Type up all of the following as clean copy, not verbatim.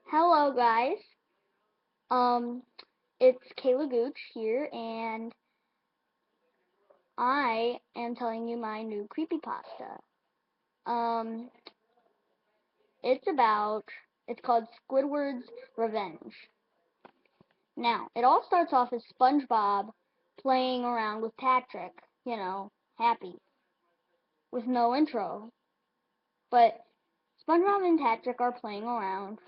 Hello, guys. Um, it's Kayla Gooch here, and I am telling you my new creepypasta. Um, it's about, it's called Squidward's Revenge. Now, it all starts off as SpongeBob playing around with Patrick, happy, with no intro. But SpongeBob and Patrick are playing around,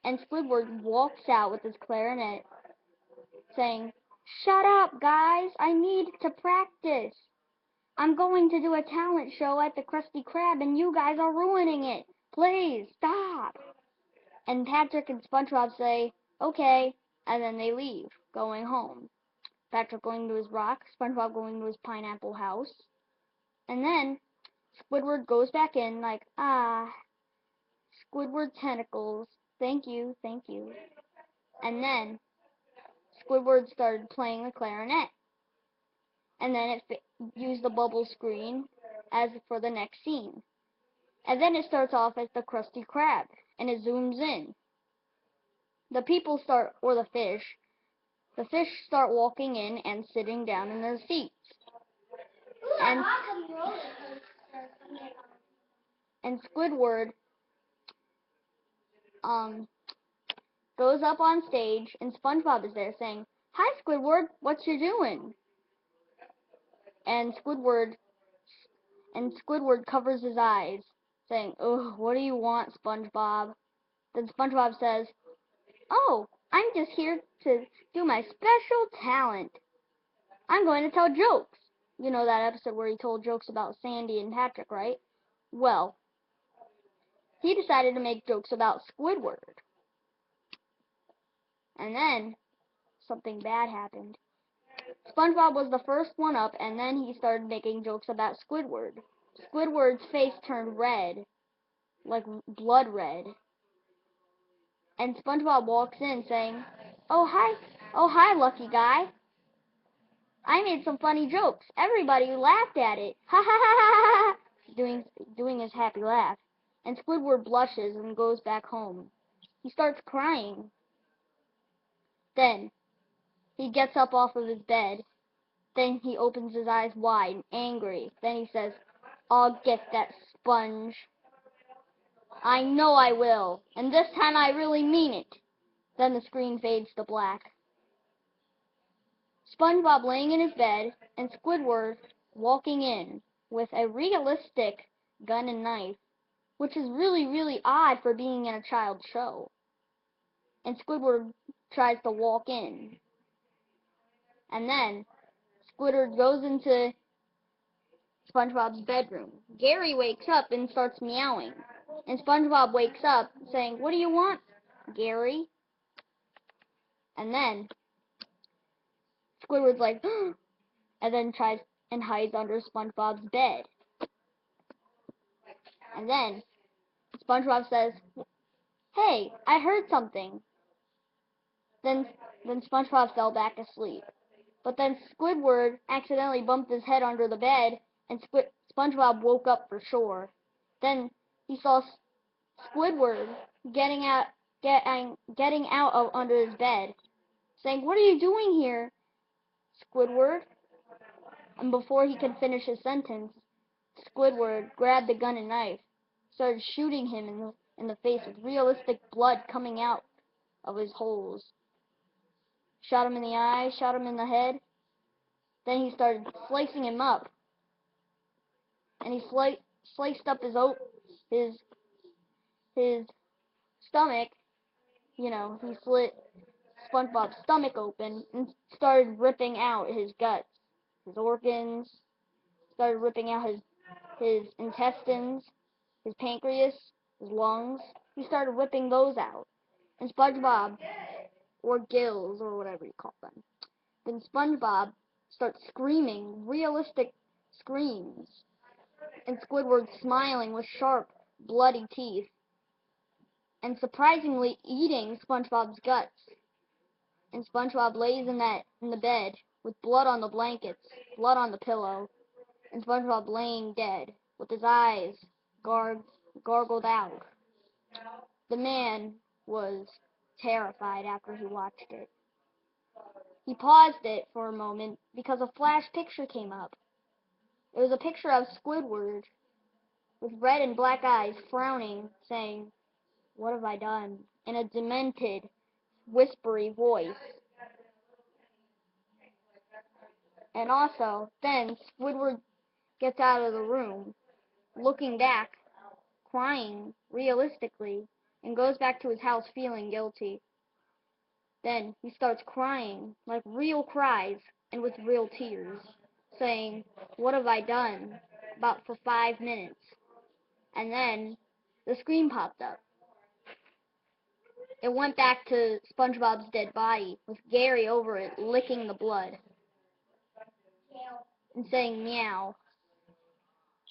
and Squidward walks out with his clarinet saying, "Shut up, guys! I need to practice. I'm going to do a talent show at the Krusty Krab and you guys are ruining it. Please, stop." And Patrick and SpongeBob say, "Okay," and then they leave, going home. Patrick going to his rock, SpongeBob going to his pineapple house. And then Squidward goes back in like, Squidward tentacles. Thank you, thank you. And then Squidward started playing the clarinet. And then it used the bubble screen as for the next scene. And then it starts off as the Krusty Krab, and it zooms in. The people start, or the fish start walking in and sitting down in their seats. And, and Squidward goes up on stage, and SpongeBob is there saying, "Hi, Squidward, what you doing?" And Squidward covers his eyes, saying, "Oh, what do you want, SpongeBob?" Then SpongeBob says, "Oh, I'm just here to do my special talent. I'm going to tell jokes." You know that episode where he told jokes about Sandy and Patrick, right? Well, he decided to make jokes about Squidward. And then something bad happened. SpongeBob was the first one up, and then he started making jokes about Squidward. Squidward's face turned red, like blood red. And SpongeBob walks in saying, oh hi, lucky guy. I made some funny jokes. Everybody laughed at it. Ha ha ha ha ha!" Doing his happy laugh. And Squidward blushes and goes back home. He starts crying. Then he gets up off of his bed. Then he opens his eyes wide, angry. Then he says, "I'll get that sponge. I know I will. And this time I really mean it." Then the screen fades to black. SpongeBob laying in his bed, and Squidward walking in with a realistic gun and knife, which is really, really odd for being in a child's show. And Squidward tries to walk in. And then Squidward goes into SpongeBob's bedroom. Gary wakes up and starts meowing. And SpongeBob wakes up saying, "What do you want, Gary?" And then Squidward's like, and then tries and hides under SpongeBob's bed. And then SpongeBob says, "Hey, I heard something." Then SpongeBob fell back asleep. But then Squidward accidentally bumped his head under the bed, and SpongeBob woke up for sure. Then he saw Squidward getting out of under his bed, saying, "What are you doing here, Squidward?" And before he could finish his sentence, Squidward grabbed the gun and knife, started shooting him in the face with realistic blood coming out of his holes. Shot him in the eye, shot him in the head. Then he started slicing him up, and he sliced up his stomach. He slit SpongeBob's stomach open and started ripping out his guts, his organs, started ripping out his intestines, his pancreas, his lungs. He started ripping those out. And SpongeBob, or gills, or whatever you call them. Then SpongeBob starts screaming realistic screams. And Squidward smiling with sharp, bloody teeth. And surprisingly eating SpongeBob's guts. And SpongeBob lays in the bed with blood on the blankets, blood on the pillow, and SpongeBob laying dead with his eyes gargled out. The man was terrified after he watched it. He paused it for a moment because a flash picture came up. It was a picture of Squidward with red and black eyes, frowning, saying, "What have I done?" in a demented, whispery voice. And also, then Squidward gets out of the room, looking back, crying realistically, and goes back to his house feeling guilty. Then he starts crying, like real cries, and with real tears, saying, "What have I done?" about for 5 minutes. And then the screen popped up. It went back to SpongeBob's dead body, with Gary over it licking the blood and saying meow.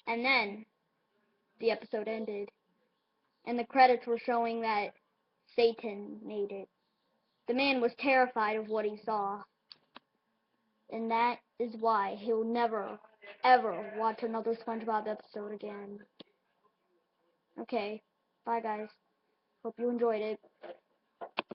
And then the episode ended, and the credits were showing that Satan made it. The man was terrified of what he saw, and that is why he'll never, ever watch another SpongeBob episode again. Okay, bye guys. Hope you enjoyed it.